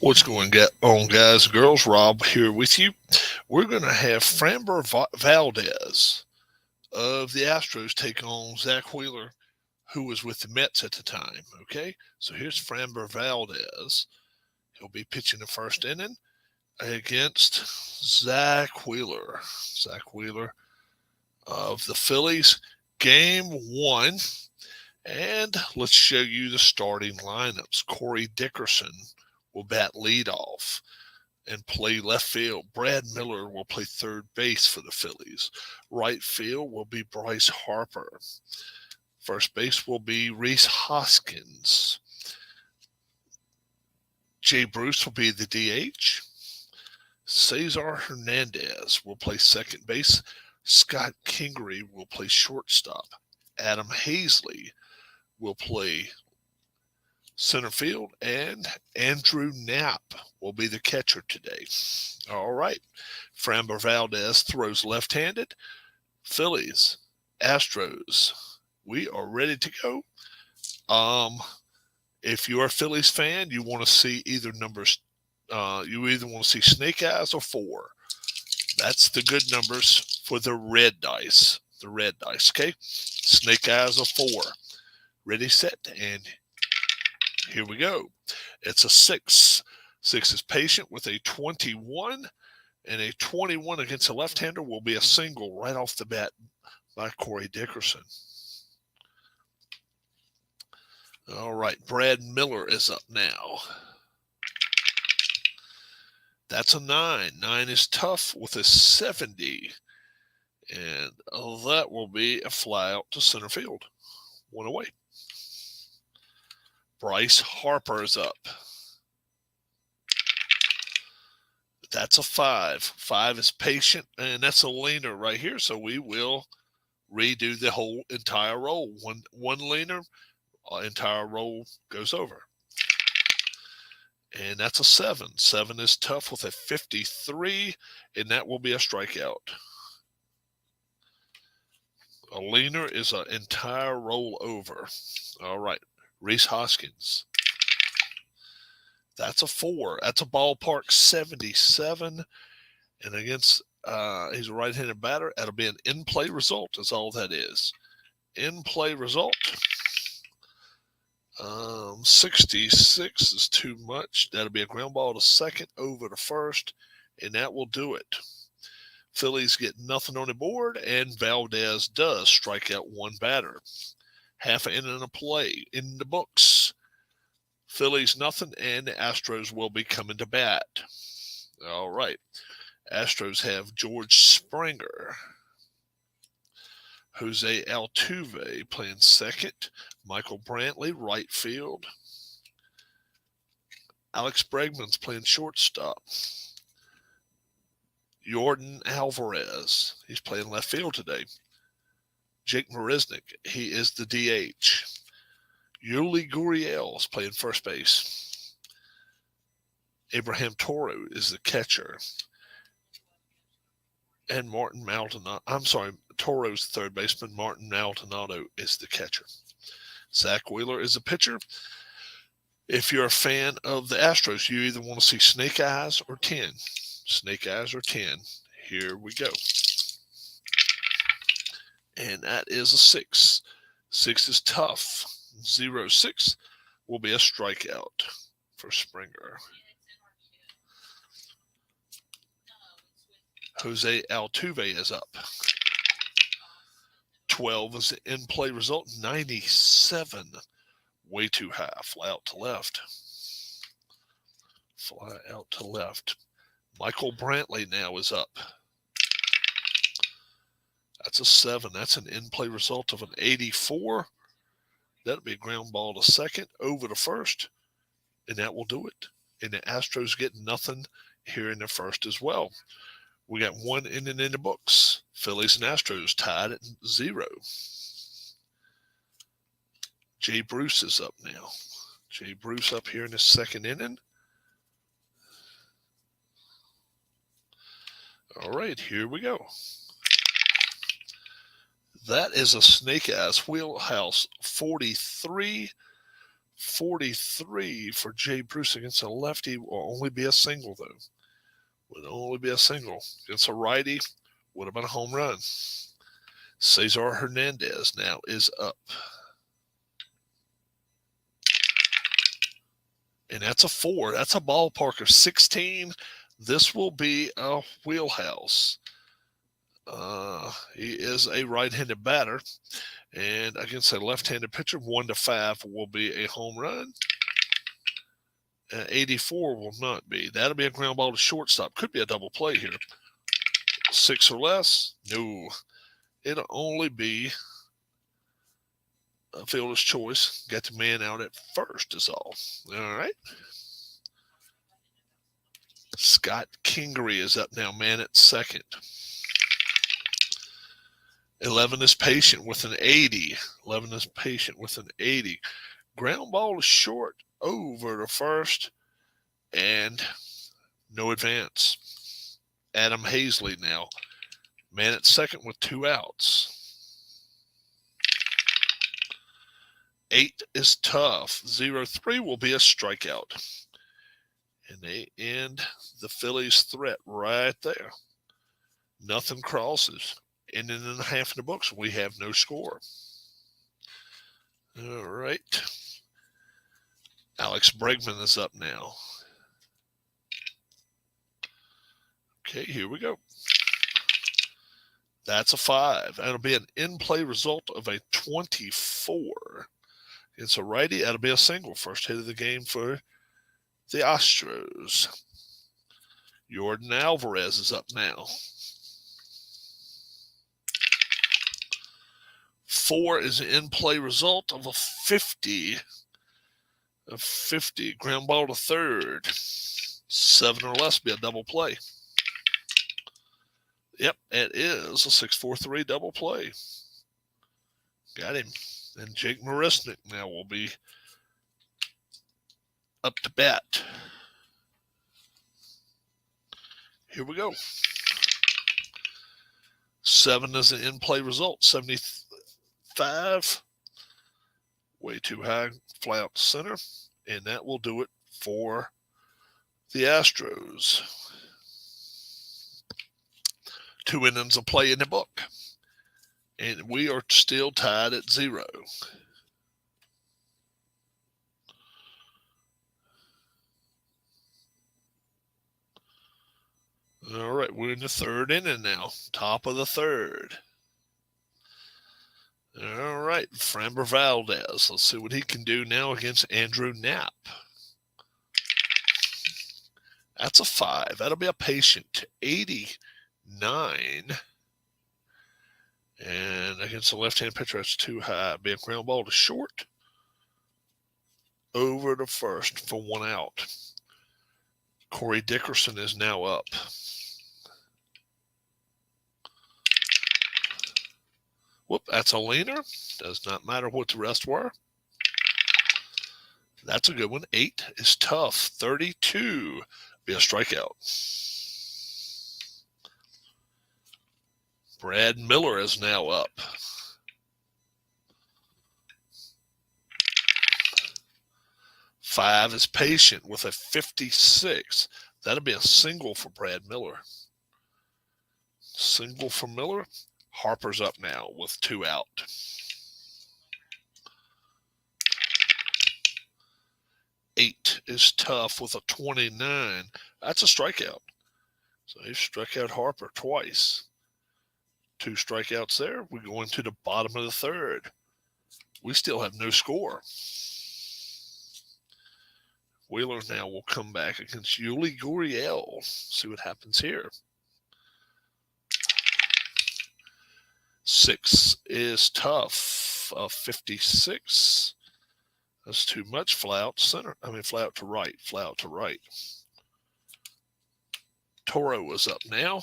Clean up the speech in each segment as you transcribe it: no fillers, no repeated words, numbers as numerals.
What's going on, guys and girls? Rob here with you. We're going to have Framber Valdez of the Astros take on Zach Wheeler, who was with the Mets at the time. Okay, so here's Framber Valdez. He'll be pitching the first inning against Zach Wheeler. Zach Wheeler of the Phillies. Game one. And let's show you the starting lineups. Corey Dickerson will bat leadoff and play left field. Brad Miller will play third base for the Phillies. Right field will be Bryce Harper. First base will be Rhys Hoskins. Jay Bruce will be the DH. Cesar Hernandez will play second base. Scott Kingery will play shortstop. Adam Hazley will play center field, and Andrew Knapp will be the catcher today. All right. Framber Valdez throws left-handed. Phillies, Astros, we are ready to go. If you're a Phillies fan, you want to see either numbers. You either want to see snake eyes or 4. That's the good numbers for the red dice. The red dice, okay? Snake eyes or 4. Ready, set, and here we go. It's a 6. 6 is patient with a 21, and a 21 against a left-hander will be a single right off the bat by Corey Dickerson. All right, Brad Miller is up now. That's a 9. 9 is tough with a 70, and that will be a fly out to center field. 1 away. Bryce Harper is up. That's a 5. 5 is patient, and that's a leaner right here, so we will redo the whole entire roll. One leaner, entire roll goes over. And that's a 7. 7 is tough with a 53, and that will be a strikeout. A leaner is an entire roll over. All right. Rhys Hoskins. That's a 4. That's a ballpark 77. And against, he's a right-handed batter. That'll be an in-play result is all that is. In-play result. 66 is too much. That'll be a ground ball to second over to first, and that will do it. Phillies get nothing on the board, and Valdez does strike out one batter. Half an inning of play in the books. Phillies nothing, and the Astros will be coming to bat. All right. Astros have George Springer. Jose Altuve playing second. Michael Brantley, right field. Alex Bregman's playing shortstop. Jordan Alvarez, he's playing left field today. Jake Marisnick, he is the DH. Yuli Gurriel is playing first base. Abraham Toro is the catcher. And Martin Maldonado, Toro's the third baseman. Martin Maldonado is the catcher. Zach Wheeler is the pitcher. If you're a fan of the Astros, you either want to see snake eyes or 10. Snake eyes or 10. Here we go. And that is a 6. 6 is tough. 0-6 will be a strikeout for Springer. Jose Altuve is up. 12 is the in-play result. 97. Way too high. Fly out to left. Fly out to left. Michael Brantley now is up. That's a 7. That's an in-play result of an 84. That'll be a ground ball to second, over to first, and that will do it. And the Astros get nothing here in the first as well. We got one inning in the books. Phillies and Astros tied at 0. Jay Bruce is up now. Jay Bruce up here in the second inning. All right, here we go. That is a Snake Eyes Wheelhouse 43 43 for Jay Bruce against a lefty. Will only be a single, though. Would only be a single. Against a righty, would have been a home run. Cesar Hernandez now is up. And that's a 4. That's a ballpark of 16. This will be a wheelhouse. He is a right-handed batter. And against a left-handed pitcher, 1-5 will be a home run. 84 will not be. That'll be a ground ball to shortstop. Could be a double play here. 6 or less? No. It'll only be a fielder's choice. Got the man out at first is all. All right. Scott Kingery is up now, man at second. 11 is patient with an 80. 11 is patient with an 80. Ground ball to short over to first, and no advance. Adam Hazley now, man at second with 2 outs. 8 is tough. 0-3 will be a strikeout. And they end the Phillies' threat right there. Nothing crosses. Ending in the half in the books. We have no score. All right. Alex Bregman is up now. Okay, here we go. That's a 5. That'll be an in-play result of a 24. It's a righty. That'll be a single. First hit of the game for the Astros. Jordan Alvarez is up now. 4 is an in-play result of a 50. A 50. Ground ball to third. 7 or less be a double play. Yep, it is a 6-4-3 double play. Got him. And Jake Marisnik now will be up to bat. Here we go. 7 is an in-play result. 75. Way too high. Fly out to center. And that will do it for the Astros. 2 innings of play in the book. And we are still tied at 0. All right, we're in the 3rd inning now. Top of the 3rd. All right, Framber Valdez. Let's see what he can do now against Andrew Knapp. That's a 5. That'll be a patient 89. And against the left-hand pitcher, that's too high. Be a ground ball to short. Over to first for 1 out. Corey Dickerson is now up. Whoop, that's a leaner. Does not matter what the rest were. That's a good one. 8 is tough. 32. Be a strikeout. Brad Miller is now up. 5 is patient with a 56. That'll be a single for Brad Miller. Single for Miller. Harper's up now with 2 out. 8 is tough with a 29. That's a strikeout. So he struck out Harper twice. 2 strikeouts there. We go into the bottom of the 3rd. We still have no score. Wheeler now will come back against Yuli Gurriel. See what happens here. 6 is tough. 56. That's too much. Fly out to center. Fly out to right. Fly out to right. Toro is up now.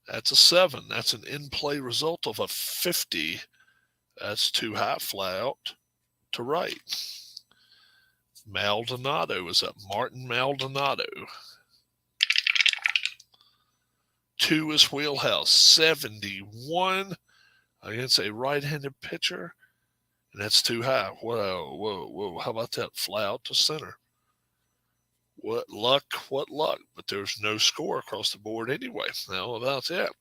That's a 7. That's an in-play result of a 50. That's too high. Fly out to right. Maldonado is up. Martin Maldonado. 2 is wheelhouse. 71 against a right-handed pitcher. And that's too high. Whoa. How about that? Fly out to center. What luck, what luck. But there's no score across the board anyway. How about that?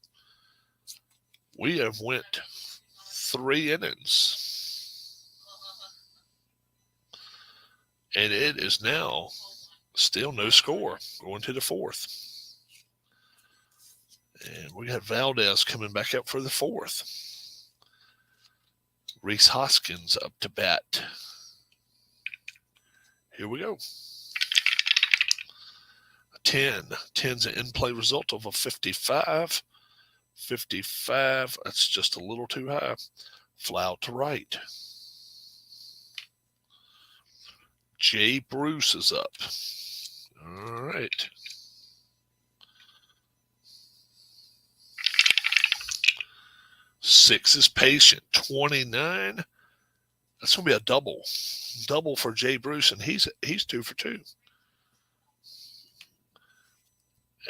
We have went 3 innings. And it is now still no score going to the 4th. And we got Valdez coming back up for the 4th. Reese Hoskins up to bat. Here we go. 10. 10's an in-play result of a 55. 55, that's just a little too high. Fly out to right. Jay Bruce is up. All right. 6 is patient. 29. That's going to be a double. Double for Jay Bruce, and he's 2 for 2.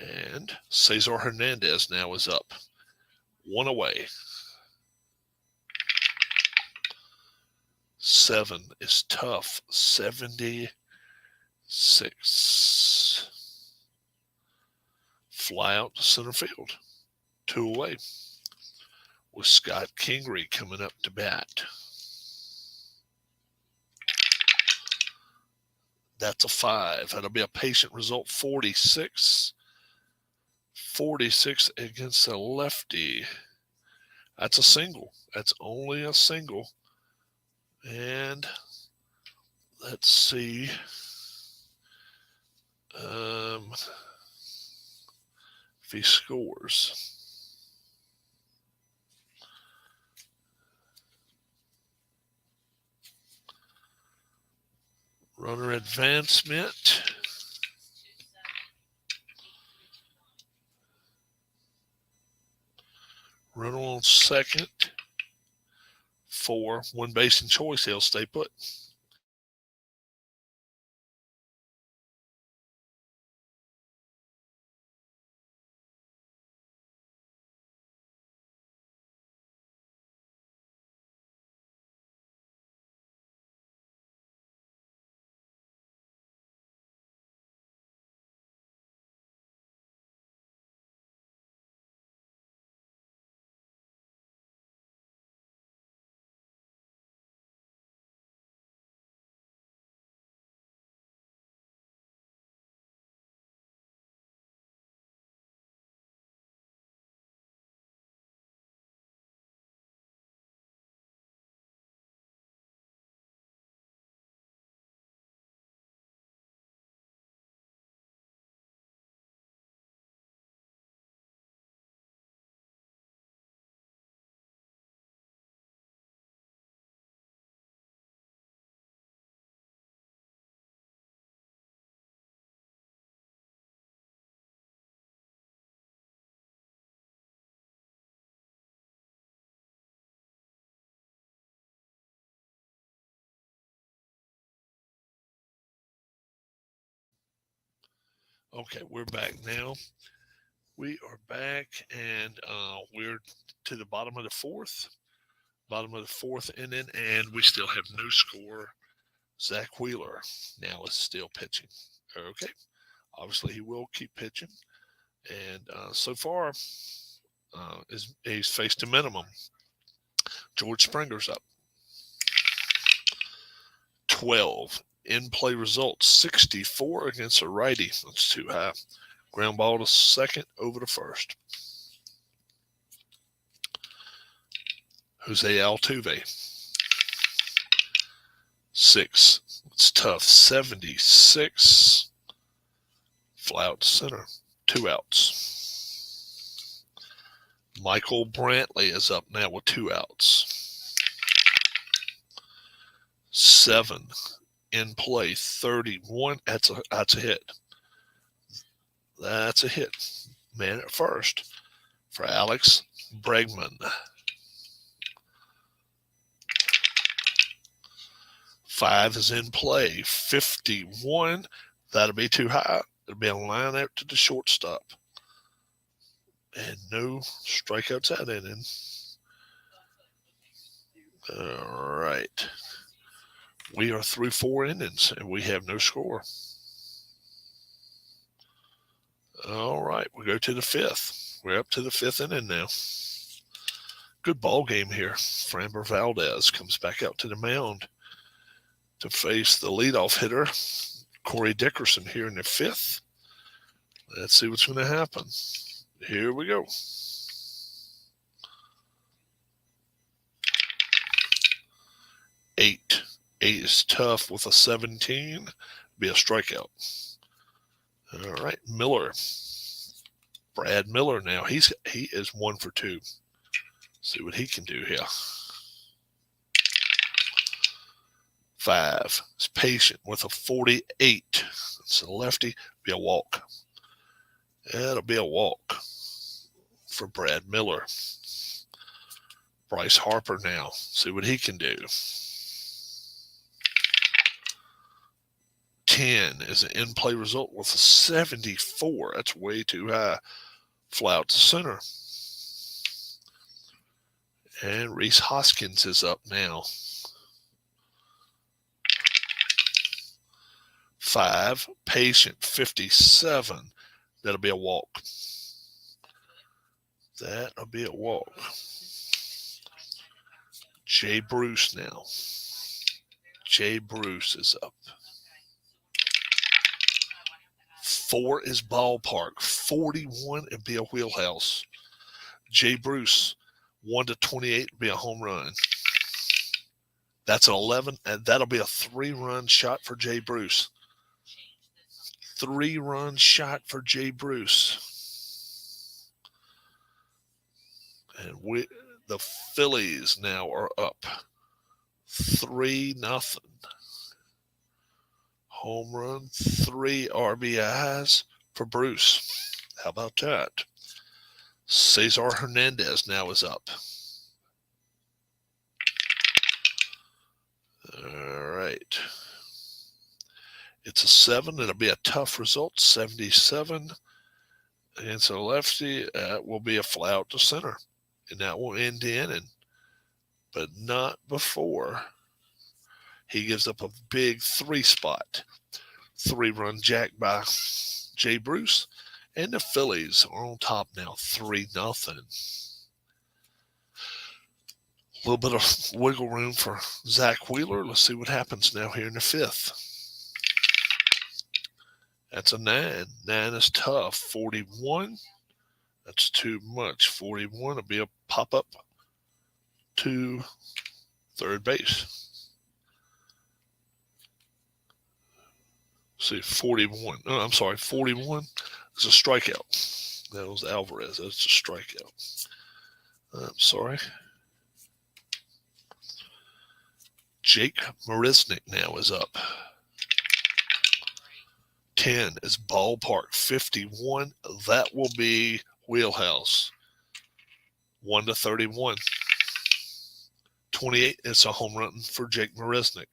And Cesar Hernandez now is up. 1 away. 7 is tough. 76. Fly out to center field. 2 away. With Scott Kingery coming up to bat. That's a 5. That'll be a patient result. 46. 46 against a lefty. That's a single. That's only a single. And let's see. If he scores. Runner advancement. Runner on second. 4. 1 base and choice. He'll stay put. Okay, we're back now. We are back, and we're to the bottom of the 4th. Bottom of the 4th inning, and we still have no score. Zach Wheeler now is still pitching. Okay, obviously he will keep pitching, and so far he's faced a minimum. George Springer's up. 12. In-play results, 64 against a righty. That's too high. Ground ball to second, over to first. Jose Altuve. 6. It's tough. 76. Fly out to center. 2 outs. Michael Brantley is up now with 2 outs. 7. In play, 31. That's a hit. That's a hit. Man at first for Alex Bregman. 5 is in play. 51. That'll be too high. It'll be a line out to the shortstop. And no strikeouts that inning. All right. We are through 4 innings, and we have no score. All right, we go to the 5th. We're up to the 5th inning now. Good ball game here. Framber Valdez comes back out to the mound to face the leadoff hitter, Corey Dickerson, here in the 5th. Let's see what's going to happen. Here we go. Eight is tough with a 17. Be a strikeout. All right, Miller. Brad Miller now. He is 1 for 2. See what he can do here. 5 is patient with a 48. It's a lefty. Be a walk. That'll be a walk for Brad Miller. Bryce Harper now. See what he can do. 10 is an in-play result with a 74. That's way too high. Fly out to center. And Reese Hoskins is up now. 5, patient, 57. That'll be a walk. That'll be a walk. Jay Bruce now. Jay Bruce is up. 4 is ballpark. 41 would be a wheelhouse. Jay Bruce, 1 to 28 would be a home run. That's an 11, and that'll be a 3-run shot for Jay Bruce. 3-run shot for Jay Bruce. And the Phillies now are up 3-0. Home run, 3 RBIs for Bruce. How about that? Cesar Hernandez now is up. All right. It's a 7. It'll be a tough result. 77 against a lefty. That will be a fly out to center. And that will end the inning. But not before he gives up a big 3 spot. 3-run jack by Jay Bruce. And the Phillies are on top now, 3-0. A little bit of wiggle room for Zach Wheeler. Let's see what happens now here in the 5th. That's a 9. 9 is tough. 41. That's too much. 41 will be a pop-up to third base. See, 41. Oh, I'm sorry, 41 is a strikeout. That was Alvarez. That's a strikeout. I'm sorry. Jake Marisnik now is up. 10 is ballpark. 51. That will be wheelhouse. 1 to 31. 28 is a home run for Jake Marisnik.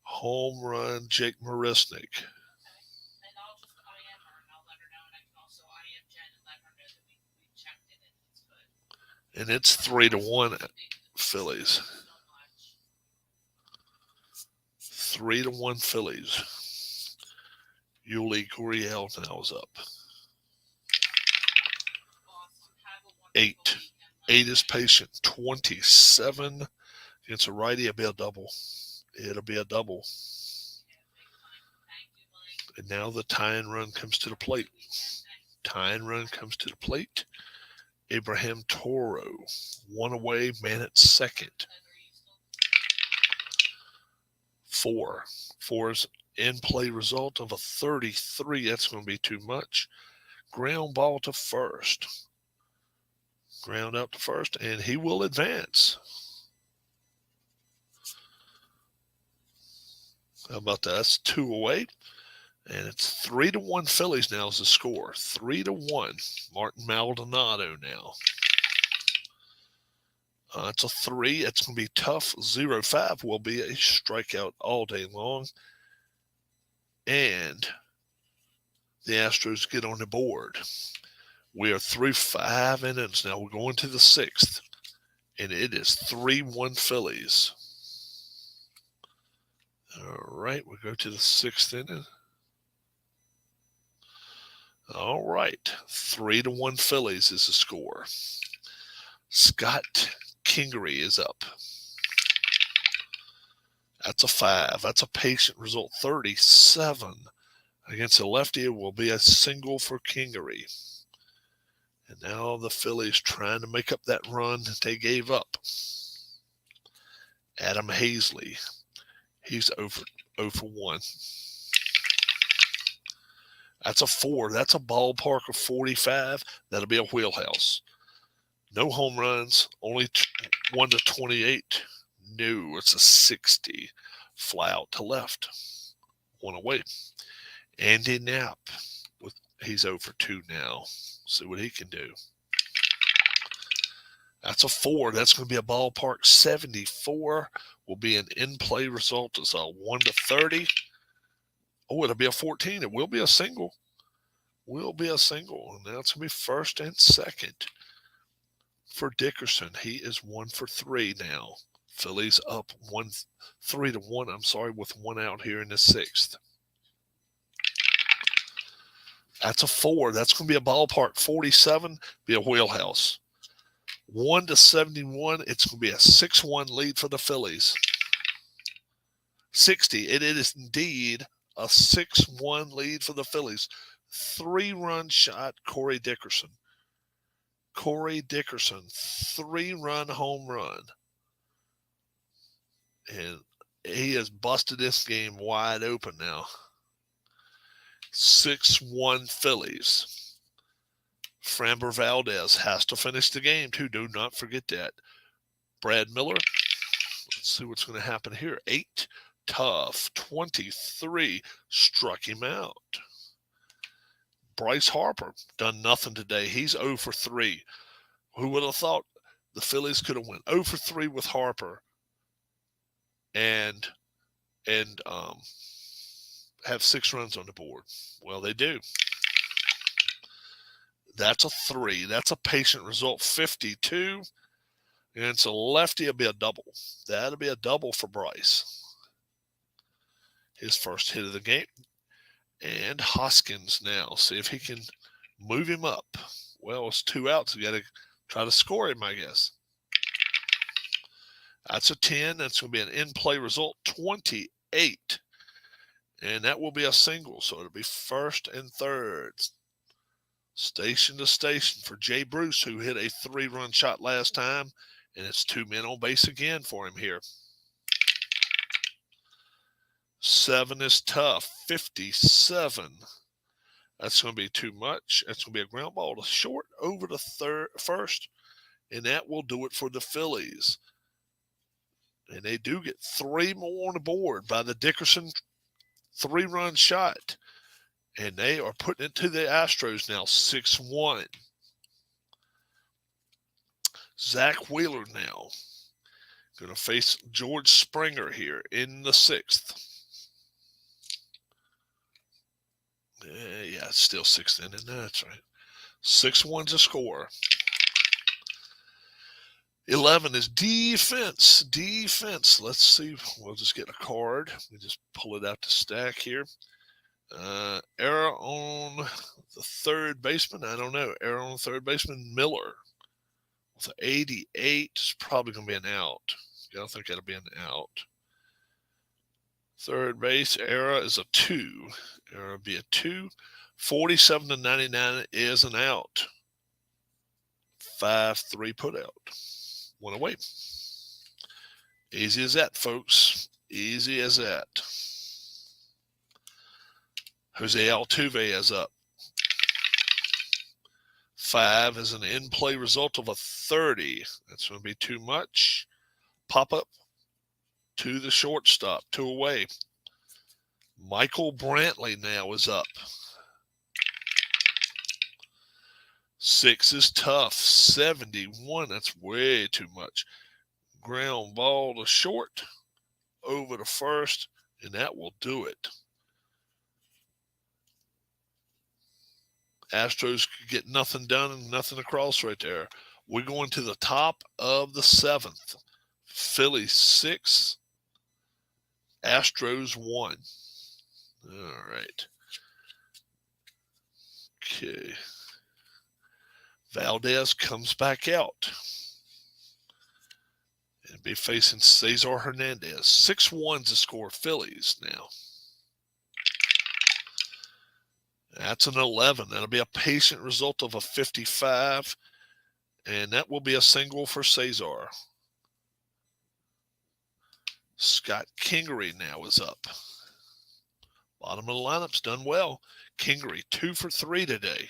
Home run, Jake Marisnik. And it's 3-1 Phillies. 3-1 Phillies. Yuli Gurriel now is up. 8. 8 is patient. 27 against a righty. It'll be a double. It'll be a double. And now the tying run comes to the plate. Tying run comes to the plate. Abraham Toro, 1 away, man at second. 4. 4 is in-play result of a 33. That's going to be too much. Ground ball to first. Ground out to first, and he will advance. How about that? That's 2 away. And it's 3-1 Phillies now is the score. 3-1. Martin Maldonado now. It's a 3. It's going to be tough. 0-5 will be a strikeout all day long. And the Astros get on the board. We are through 5 innings now. We're going to the 6th. and it is 3-1 Phillies. All right, we'll go to the 6th inning. All right, 3-1 Phillies is the score. Scott Kingery is up. That's a 5. That's a patient result. 37 against a lefty. It will be a single for Kingery. And now the Phillies trying to make up that run that they gave up. Adam Hazley, he's 0 for 1. That's a 4. That's a ballpark of 45. That'll be a wheelhouse. No home runs, only 1 to 28. No, it's a 60. Fly out to left. 1 away. Andy Knapp, he's 0 for 2 now. See what he can do. That's a 4. That's going to be a ballpark 74. Will be an in-play result. It's a 1 to 30. Oh, it'll be a 14. It will be a single. Will be a single. And now it's going to be first and second for Dickerson. He is 1 for 3 now. Phillies up 3-1. I'm sorry, with 1 out here in the 6th. That's a 4. That's going to be a ballpark 47. Be a wheelhouse. 1 to 71. It's going to be a 6-1 lead for the Phillies. 60. It is indeed a 6-1 lead for the Phillies. 3-run shot, Corey Dickerson. Corey Dickerson, 3-run home run. And he has busted this game wide open now. 6-1 Phillies. Framber Valdez has to finish the game, too. Do not forget that. Brad Miller. Let's see what's going to happen here. 8, tough. 23, struck him out. Bryce Harper, done nothing today. He's 0 for 3. Who would have thought the Phillies could have went 0 for 3 with Harper and have 6 runs on the board? Well, they do. That's a 3. That's a patient result. 52. And it's a lefty. It'll be a double. That'll be a double for Bryce. His first hit of the game. And Hoskins now. See if he can move him up. Well, it's 2 outs. You got to try to score him, I guess. That's a 10. That's going to be an in-play result. 28. And that will be a single. So it'll be first and third. Station to station for Jay Bruce, who hit a 3-run shot last time. And it's 2 men on base again for him here. 7 is tough. 57. That's going to be too much. That's going to be a ground ball to short over to first. And that will do it for the Phillies. And they do get 3 more on the board by the Dickerson 3-run shot. And they are putting it to the Astros now, 6-1. Zach Wheeler now going to face George Springer here in the 6th. Yeah, it's still 6th inning. That's right. 6-1's a score. 11 is defense. Defense. Let's see. We'll just get a card. We just pull it out the stack here. Error on the third baseman. I don't know. Error on the third baseman. Miller with an 88. It's probably going to be an out. I don't think that'll be an out. Third base error is a 2. Error will be a 2. 47 to 99 is an out. 5-3 put out. 1 away. Easy as that, folks. Easy as that. Jose Altuve is up. 5 is an in-play result of a 30. That's going to be too much. Pop up to the shortstop. 2 away. Michael Brantley now is up. 6 is tough. 71. That's way too much. Ground ball to short. Over to first. And that will do it. Astros could get nothing done and nothing across right there. We're going to the top of the 7th. Phillies 6, Astros 1. All right. Okay. Valdez comes back out and be facing Cesar Hernandez. 6-1 to score Phillies now. That's an 11. That'll be a patient result of a 55, and that will be a single for Cesar. Scott Kingery now is up. Bottom of the lineup's done well. Kingery 2 for 3 today.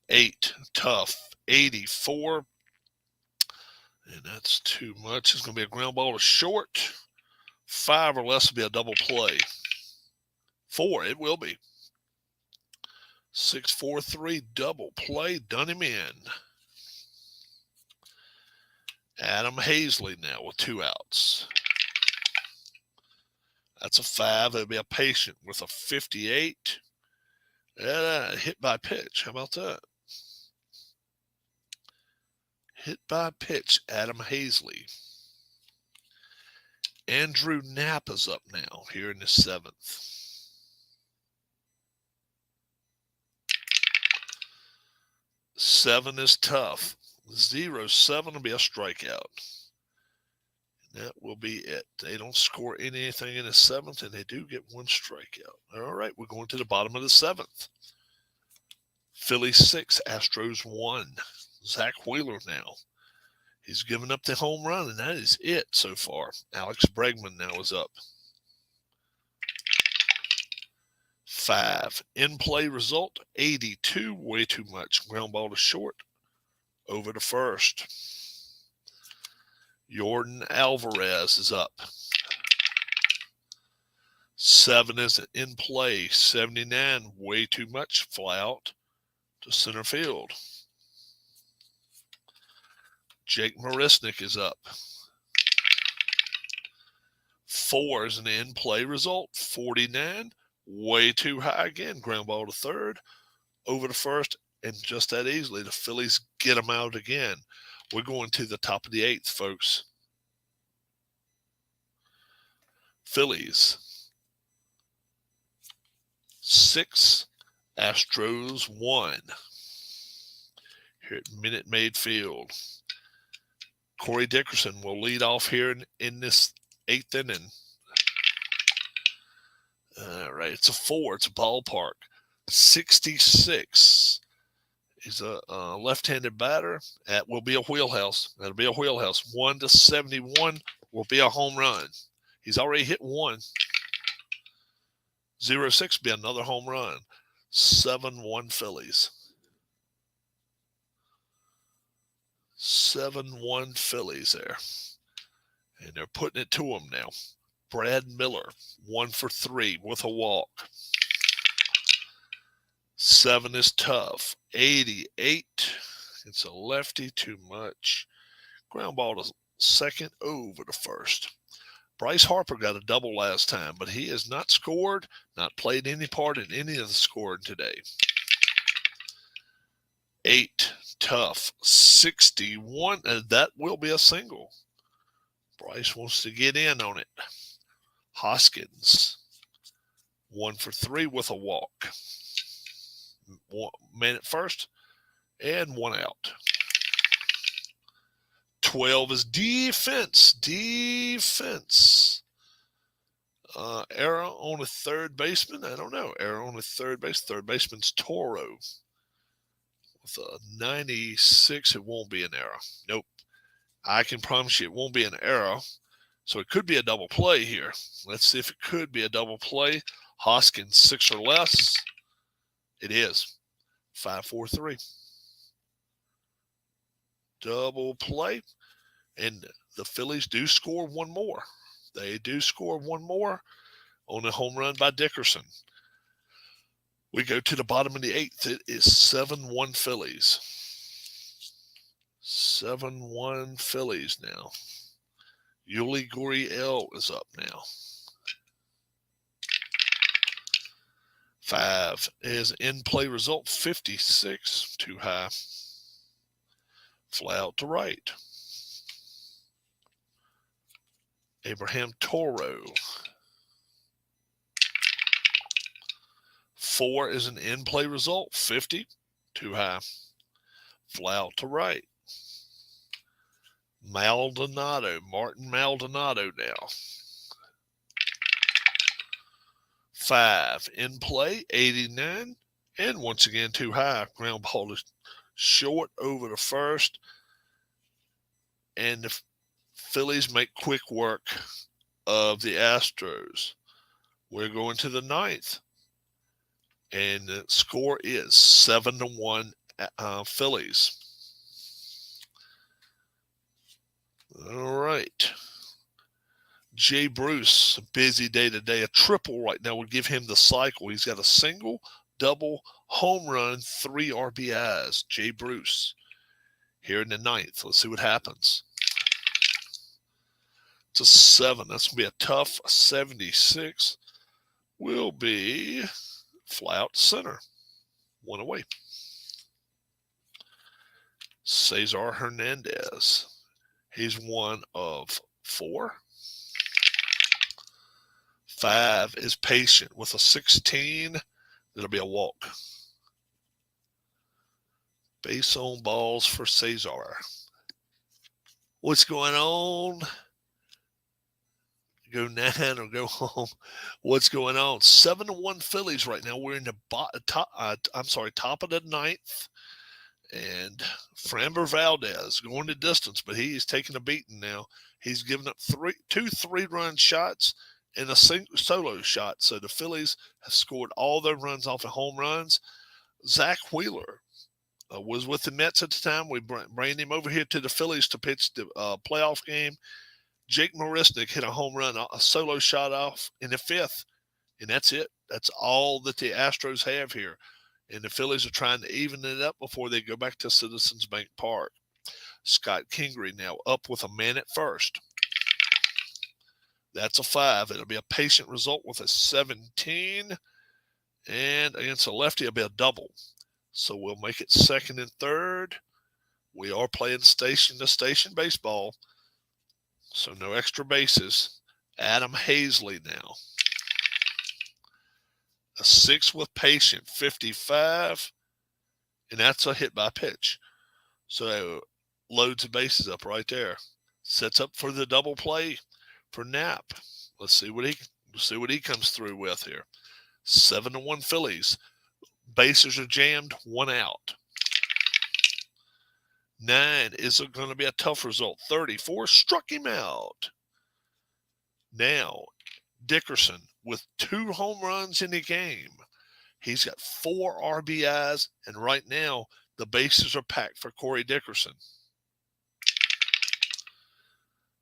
8, tough, 84. And that's too much. It's going to be a ground ball to short. 5 or less will be a double play. 4, it will be. 6-4-3 double play, done him in. Adam Hazley now with 2 outs. That's a 5. It'll be a patient with a 58. Hit by pitch. How about that? Hit by pitch, Adam Hazley. Andrew Knapp is up now here in the 7th. 7 is tough. 0-7 will be a strikeout. That will be it. They don't score anything in the 7th, and they do get 1 strikeout. All right, we're going to the bottom of the 7th. Phillies 6, Astros 1. Zach Wheeler now. He's given up the home run, and that is it so far. Alex Bregman now is up. 5. In-play result, 82. Way too much. Ground ball to short. Over to first. Jordan Alvarez is up. 7 is in play. 79. Way too much. Fly out to center field. Jake Marisnik is up. 4 is an in-play result. 49. Way too high again. Ground ball to third. Over to first. And just that easily, the Phillies get them out again. We're going to the top of the 8th, folks. Phillies 6, Astros 1. Here at Minute Maid Field. Corey Dickerson will lead off here in this 8th inning. All right, it's a 4. It's a ballpark. 66. He's a left-handed batter. That will be a wheelhouse. That'll be a wheelhouse. 1-71 will be a home run. He's already hit 1. 0-6 will be another home run. 7-1 Phillies. 7-1 Phillies there. And they're putting it to him now. Brad Miller, 1 for 3 with a walk. 7 is tough. 88. It's a lefty, too much. Ground ball to second, over to first. Bryce Harper got a double last time, but he has not scored, not played any part in any of the scoring today. 8, tough. 61, and that will be a single. Bryce wants to get in on it. Hoskins, 1 for 3 with a walk. Man at first, and 1 out. 12 is defense. Error on a third baseman. I don't know. Error on a third base. Third baseman's Toro. With a 96, it won't be an error. Nope. I can promise you it won't be an error. So it could be a double play here. Let's see if it could be a double play. Hoskins, 6 or less. It is. 5-4-3. Double play. And the Phillies do score 1 more. They do score 1 more on a home run by Dickerson. We go to the bottom of the 8th. It is 7-1 Phillies. 7-1 Phillies now. Yuli Gurriel is up now. 5 is in play result, 56, too high. Fly out to right. Abraham Toro. 4 is an in play result, 50, too high. Fly out to right. Maldonado, Martin Maldonado now. 5 in play, 89, and once again too high. Ground ball is short over the first, and the Phillies make quick work of the Astros. We're going to the 9th, and the score is 7-1 Phillies. All right. Jay Bruce, busy day today. A triple right now would give him the cycle. He's got a single, double, home run, 3 RBIs. Jay Bruce here in the 9th. Let's see what happens. It's a 7. That's going to be a tough 76. Will be fly out to center. 1 away. Cesar Hernandez. He's 1 of 4. 5 is patient with a 16. It'll be a walk. Base on balls for Cesar. What's going on? Go 9 or go home. What's going on? 7-1 Phillies right now. We're in the top of the 9th. And Framber Valdez going the distance, but he's taking a beating now. He's given up 2 3-run shots and a solo shot. So the Phillies have scored all their runs off of home runs. Zach Wheeler was with the Mets at the time. We brought him over here to the Phillies to pitch the playoff game. Jake Marisnick hit a home run, a solo shot off in the 5th. And that's it. That's all that the Astros have here. And the Phillies are trying to even it up before they go back to Citizens Bank Park. Scott Kingery now up with a man at first. That's a 5. It'll be a patient result with a 17. And against a lefty, it'll be a double. So we'll make it 2nd and 3rd. We are playing station-to-station baseball. So no extra bases. Adam Hazley now. A 6 with patient, 55. And that's a hit by pitch. So loads of bases up right there. Sets up for the double play for Knapp. Let's see what he comes through with here. 7-1 Phillies. Bases are jammed, 1 out. 9 is going to be a tough result. 34 struck him out. Now, Dickerson with 2 home runs in the game. He's got 4 RBIs, and right now the bases are packed for Corey Dickerson.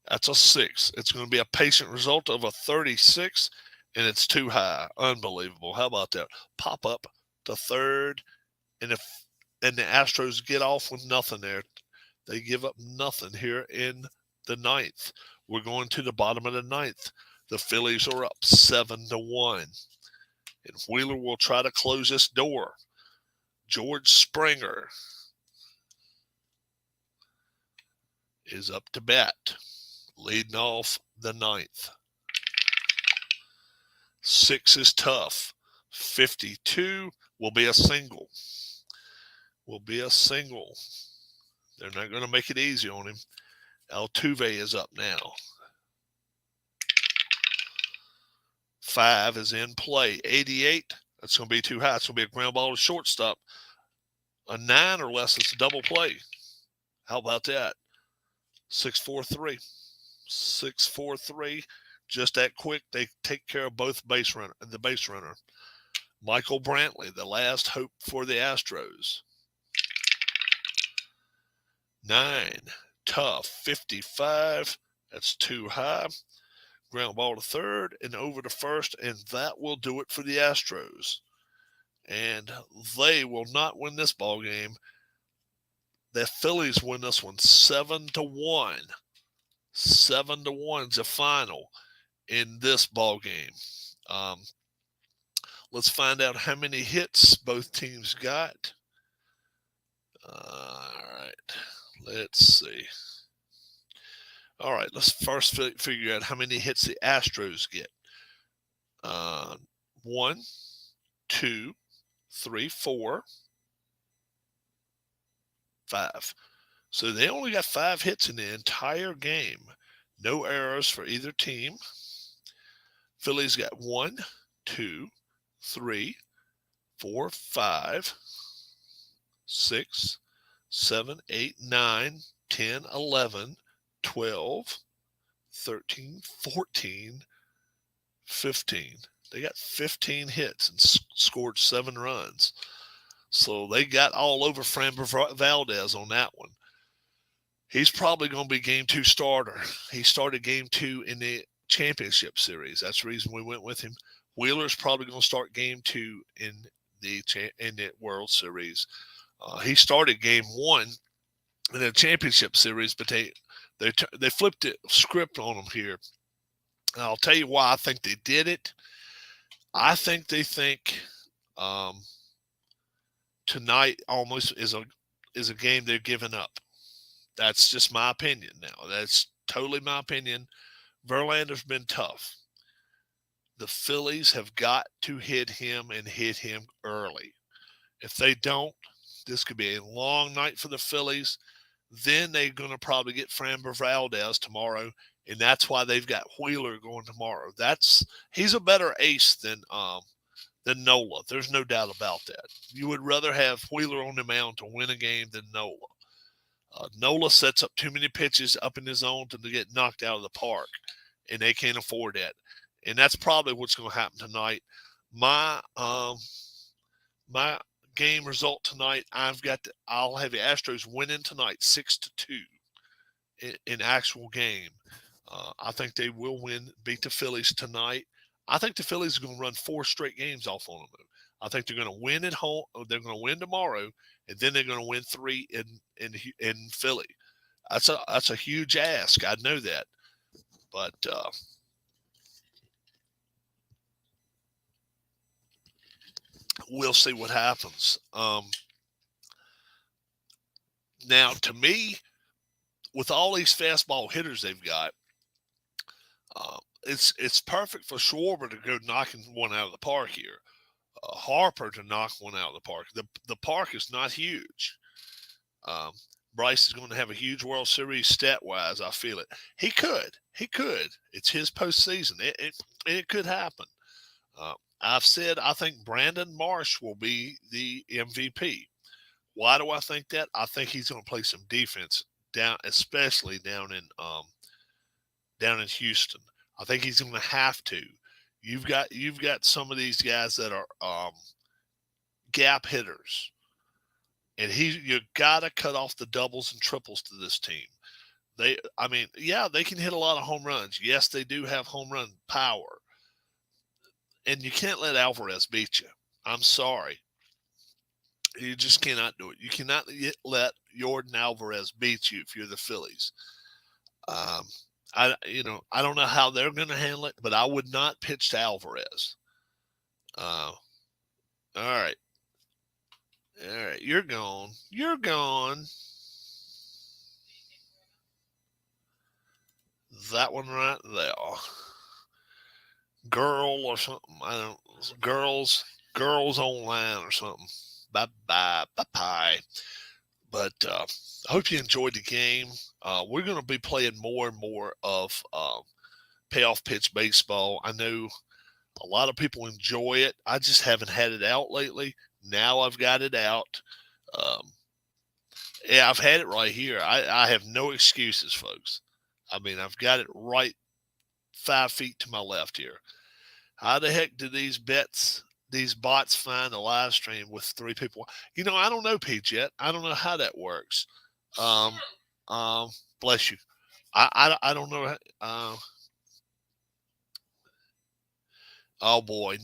That's a 6. It's going to be a patient result of a 36, and it's too high. Unbelievable. How about that? Pop up to 3rd, and the Astros get off with nothing there. They give up nothing here in the 9th. We're going to the bottom of the 9th. The Phillies are up 7-1. And Wheeler will try to close this door. George Springer is up to bat, leading off the 9th. 6 is tough. 52 will be a single. They're not going to make it easy on him. Altuve is up now. 5 is in play. 88. That's going to be too high. It's going to be a ground ball to shortstop. A 9 or less is a double play. How about that? 6-4-3. 6-4-3. Just that quick. They take care of both the base runner. Michael Brantley, the last hope for the Astros. 9. Tough. 55. That's too high. Ground ball to 3rd and over to 1st, and that will do it for the Astros. And they will not win this ball game. The Phillies win this one 7-1. 7-1 is the final in this ball game. Let's find out how many hits both teams got. All right. Let's see. All right. Let's first figure out how many hits the Astros get. 1, 2, 3, 4, 5. So they only got 5 hits in the entire game. No errors for either team. Phillies got 1, 2, 3, 4, 5, 6, 7, 8, 9, 10, 11, 12, 13, 14, 15. They got 15 hits and scored 7 runs. So they got all over Framber Valdez on that one. He's probably going to be game 2 starter. He started game 2 in the championship series. That's the reason we went with him. Wheeler's probably going to start game 2 in the World Series. He started game 1 in the championship series, but they flipped the script on him here. And I'll tell you why I think they did it. I think they think tonight almost is a game they're giving up. That's just my opinion now. That's totally my opinion. Verlander's been tough. The Phillies have got to hit him and hit him early. If they don't, this could be a long night for the Phillies. Then they're going to probably get Framber Valdez tomorrow, and that's why they've got Wheeler going tomorrow. He's a better ace than Nola. There's no doubt about that. You would rather have Wheeler on the mound to win a game than Nola. Nola sets up too many pitches up in his zone to get knocked out of the park, and they can't afford that. And that's probably what's going to happen tonight. My game result tonight, I'll have the Astros winning tonight 6-2 in actual game. I think they will beat the Phillies tonight. I think the Phillies are going to run 4 straight games off on them. I think they're going to win at home. They're going to win tomorrow, and then they're going to win 3 in Philly. That's a huge ask. I know that, but we'll see what happens. Now, to me, with all these fastball hitters they've got, it's perfect for Schwarber to go knocking one out of the park here. Harper to knock one out of the park. The park is not huge. Bryce is going to have a huge World Series stat-wise. I feel it. He could. It's his postseason. It could happen. I've said I think Brandon Marsh will be the MVP. Why do I think that? I think he's going to play some defense especially down in Houston. I think he's going to have to. You've got some of these guys that are gap hitters, and you got to cut off the doubles and triples to this team. They can hit a lot of home runs. Yes, they do have home run power, and you can't let Alvarez beat you. I'm sorry, you just cannot do it. You cannot let Jordan Alvarez beat you if you're the Phillies. I don't know how they're going to handle it, but I would not pitch to Alvarez. All right. You're gone. That one right there. Girl or something. I don't know. Girls online or something. Bye. But I hope you enjoyed the game. We're going to be playing more and more of Payoff Pitch baseball. I know a lot of people enjoy it. I just haven't had it out lately. Now I've got it out. I've had it right here. I have no excuses, folks. I mean, I've got it right 5 feet to my left here. How the heck do these bots find a live stream with 3 people? I don't know, Pete, yet. I don't know how that works. Bless you. I don't know. Oh boy,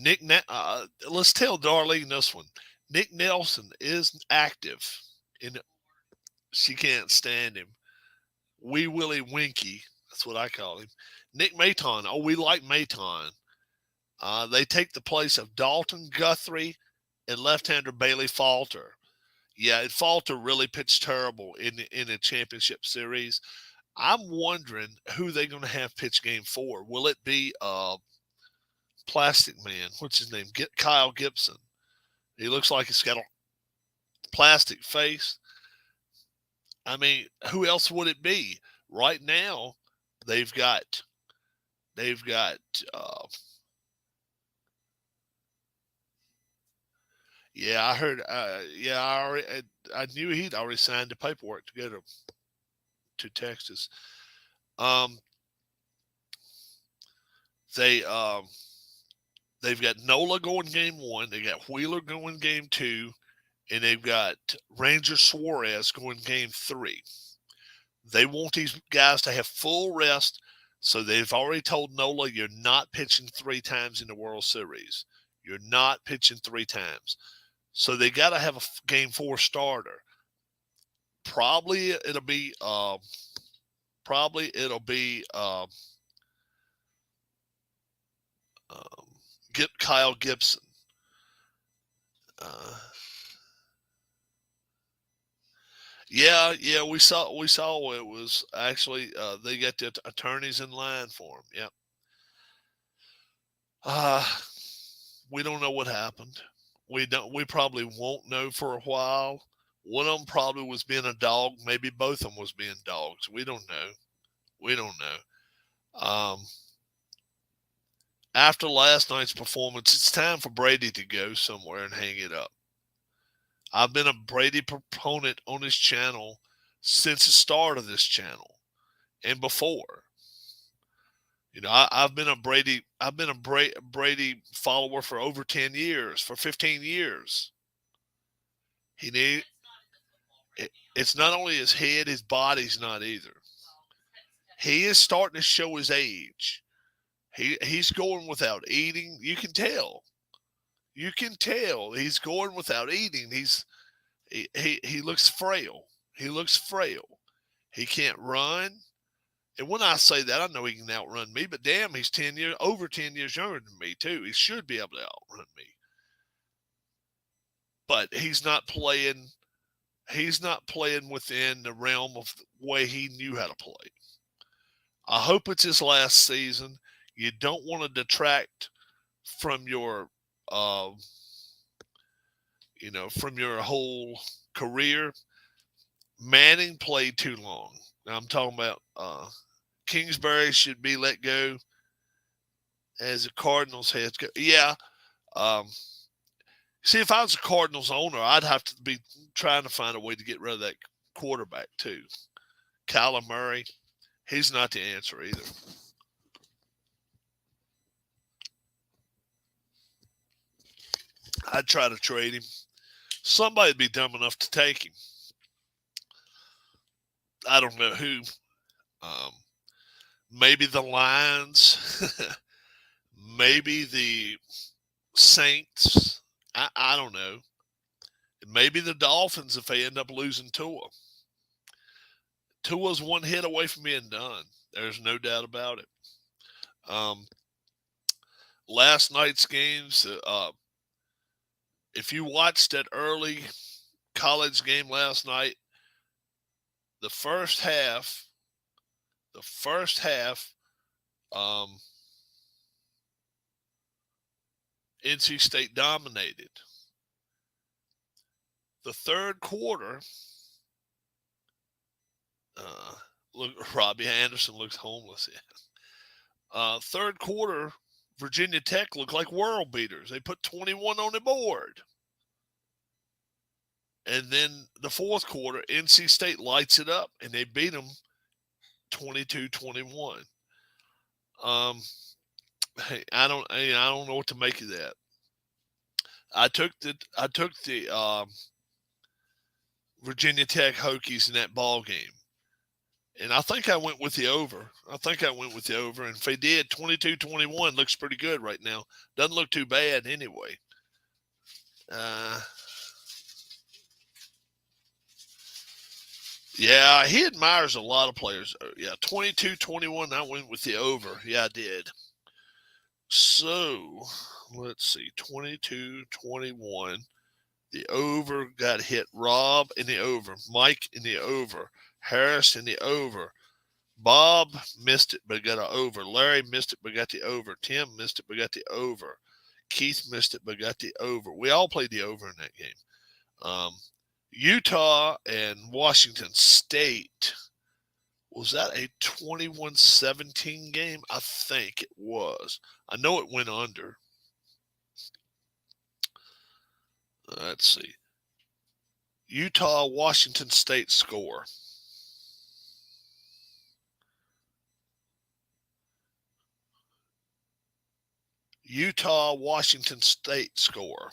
let's tell Darlene this one. Nick Nelson is active, and she can't stand him. Wee Willie Winky, that's what I call him. Nick Maton. Oh, we like Maton. They take the place of Dalton Guthrie and left-hander Bailey Falter. Yeah, and Falter really pitched terrible in the championship series. I'm wondering who they're going to have pitch game 4. Will it be Plastic Man? What's his name? Kyle Gibson. He looks like he's got a plastic face. I mean, who else would it be? Right now, they've got uh, yeah, I heard I knew he'd already signed the paperwork to go to Texas. Um they they've got Nola going game 1, they got Wheeler going game 2, and they've got Ranger Suarez going game 3. They want these guys to have full rest, so they've already told Nola, you're not pitching 3 times in the World Series. You're not pitching 3 times. So they got to have a game 4 starter. Probably it'll be get Kyle Gibson. Yeah, we saw it was actually they got the attorneys in line for him. Yep. We don't know what happened. We probably won't know for a while. One of them probably was being a dog. Maybe both of them was being dogs. We don't know. After last night's performance, it's time for Brady to go somewhere and hang it up. I've been a Brady proponent on this channel since the start of this channel and before. You know, I've been a Brady follower for over 10 years, for 15 years. It's not only his head, his body's not either. He is starting to show his age. He's going without eating. You can tell. He's going without eating. He looks frail. He can't run. And when I say that, I know he can outrun me, but damn, he's over 10 years younger than me too. He should be able to outrun me. But he's not playing within the realm of the way he knew how to play. I hope it's his last season. You don't want to detract from your from your whole career. Manning played too long. Now I'm talking about Kingsbury should be let go as a Cardinals head coach. Yeah. See, if I was a Cardinals owner, I'd have to be trying to find a way to get rid of that quarterback too. Kyler Murray, he's not the answer either. I'd try to trade him. Somebody'd be dumb enough to take him. I don't know who. Maybe the Lions. Maybe the Saints. I don't know. Maybe the Dolphins if they end up losing Tua. Tua's one hit away from being done. There's no doubt about it. Last night's games, if you watched that early college game last night, the first half, NC State dominated. The third quarter, look, Robbie Anderson looks homeless. Third quarter, Virginia Tech looked like world beaters. They put 21 on the board. And then the fourth quarter, NC State lights it up, and they beat them 22-21. Hey, I don't know what to make of that. I took the Virginia Tech Hokies in that ball game, and I think I went with the over. And if they did, 22-21 looks pretty good right now. Doesn't look too bad anyway. Yeah, he admires a lot of players. Yeah, 22-21, I went with the over. Yeah, I did. So, let's see, 22-21. The over got hit. Rob in the over. Mike in the over. Harris in the over. Bob missed it but got an over. Larry missed it but got the over. Tim missed it but got the over. Keith missed it but got the over. We all played the over in that game. Utah and Washington State. Was that a 21-17 game? I think it was. I know it went under. Let's see. Utah, Washington State score. Utah, Washington State score.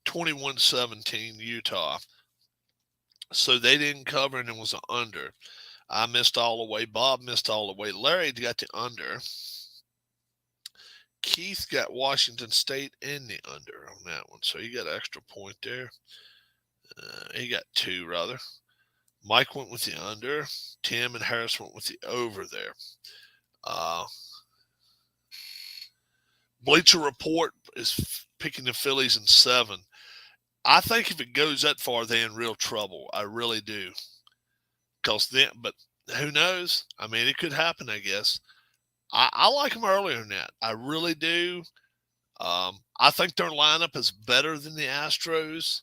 21-17 Utah. So they didn't cover and it was an under. I missed all the way. Bob missed all the way. Larry got the under. Keith got Washington State in the under on that one. So he got an extra point there. He got 2, rather. Mike went with the under. Tim and Harris went with the over there. Bleacher Report is picking the Phillies in 7. I think if it goes that far, they're in real trouble. I really do. But who knows? I mean, it could happen, I guess. I like them earlier than that. I really do. I think their lineup is better than the Astros.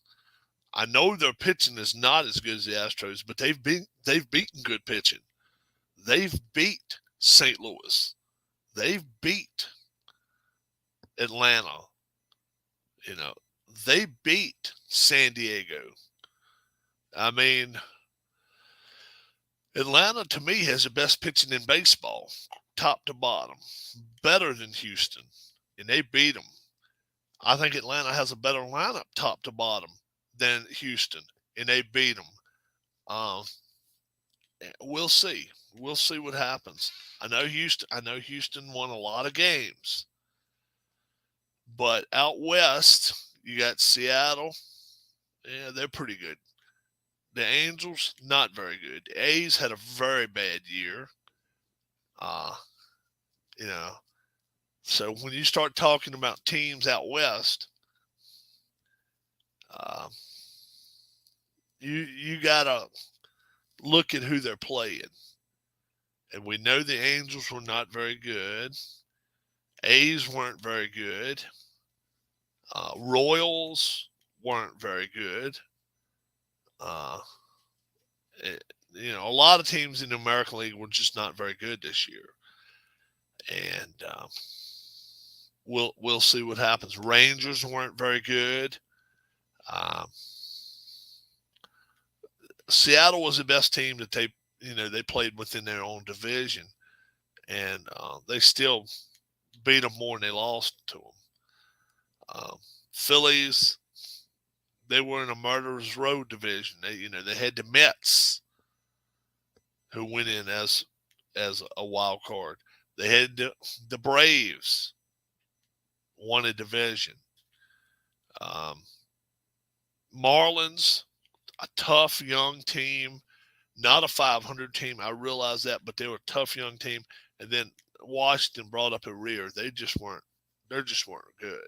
I know their pitching is not as good as the Astros, but they've beaten good pitching. They've beat St. Louis. They've beat Atlanta. They beat San Diego. I mean, Atlanta, to me, has the best pitching in baseball, top to bottom, better than Houston, and they beat them. I think Atlanta has a better lineup, top to bottom, than Houston, and they beat them. We'll see. We'll see what happens. I know Houston won a lot of games, but out west, you got Seattle. Yeah, they're pretty good. The Angels, not very good. The A's had a very bad year. So when you start talking about teams out west, you gotta look at who they're playing. And we know the Angels were not very good. A's weren't very good. Royals weren't very good. A lot of teams in the American League were just not very good this year. And we'll see what happens. Rangers weren't very good. Seattle was the best team that they played within their own division, and they still beat them more than they lost to them. Phillies, they were in a murderer's row division. They had the Mets, who went in as a wild card. They had the Braves, won a division. Marlins, a tough young team, not a 500 team. I realize that, but they were a tough young team. And then Washington brought up a rear. They just weren't good.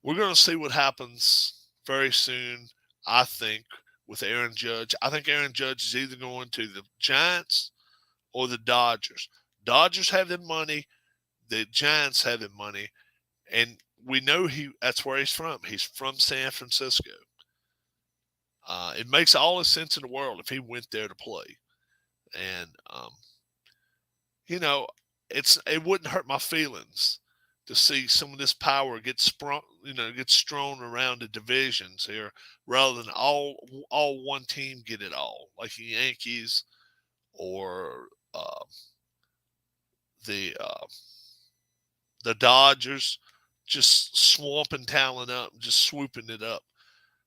We're going to see what happens very soon, I think, with Aaron Judge. I think Aaron Judge is either going to the Giants or the Dodgers. Dodgers have the money. The Giants have the money. And we know that's where he's from. He's from San Francisco. It makes all the sense in the world if he went there to play. And, it wouldn't hurt my feelings to see some of this power get strewn around the divisions here rather than all one team get it all, like the Yankees or the Dodgers just swamping talent up, just swooping it up.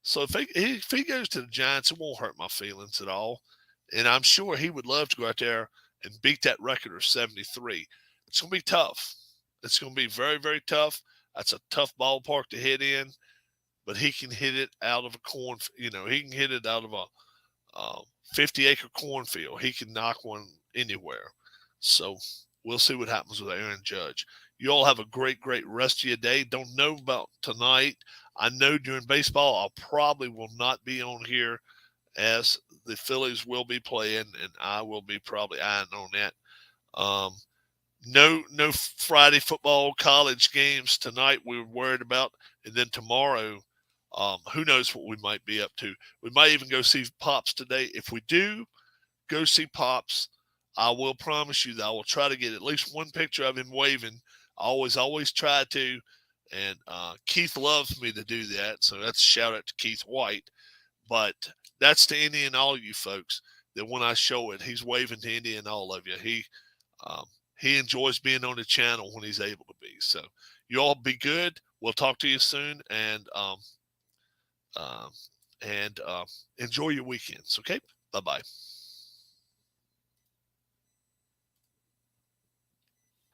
So if he goes to the Giants, it won't hurt my feelings at all. And I'm sure he would love to go out there and beat that record of 73. It's going to be tough. It's going to be very, very tough. That's a tough ballpark to hit in, but he can hit it out of a corn. He can hit it out of a 50-acre cornfield. He can knock one anywhere. So we'll see what happens with Aaron Judge. You all have a great, great rest of your day. Don't know about tonight. I know during baseball, I probably will not be on here as the Phillies will be playing, and I will be probably eyeing on that. Um, no Friday football college games tonight we're worried about. And then tomorrow, who knows what we might be up to. We might even go see Pops today. If we do go see Pops, I will promise you that I will try to get at least one picture of him waving. I always try to. And Keith loves me to do that. So that's a shout out to Keith White. But that's to any and all you folks that when I show it, he's waving to any and all of you. Um, he enjoys being on the channel when he's able to be. So you all be good. We'll talk to you soon, and enjoy your weekends. Okay, bye bye.